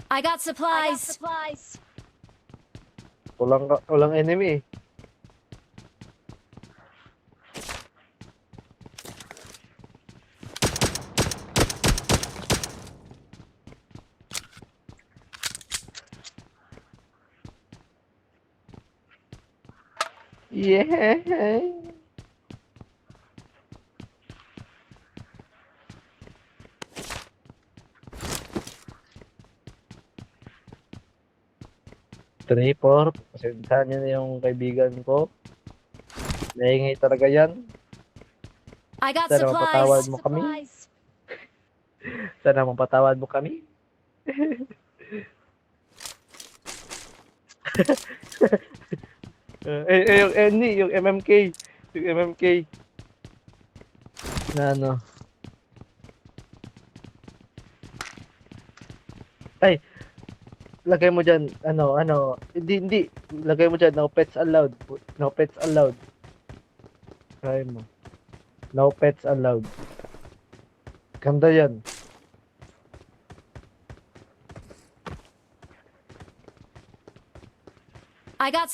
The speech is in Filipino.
I got supplies. Walang enemy eh. Yeah. 3, 4. Pasensyahan niyo na yung kaibigan ko. Naingay talaga yan. I got Sana mapatawad supplies. mo kami. Sana mapatawad mo kami. yung MMK. Yung MMK. Na ano. Ay, lagay mo dyan, hindi, lagay mo dyan, no pets allowed. No pets allowed. Try mo. No pets allowed. Ganda yan. I got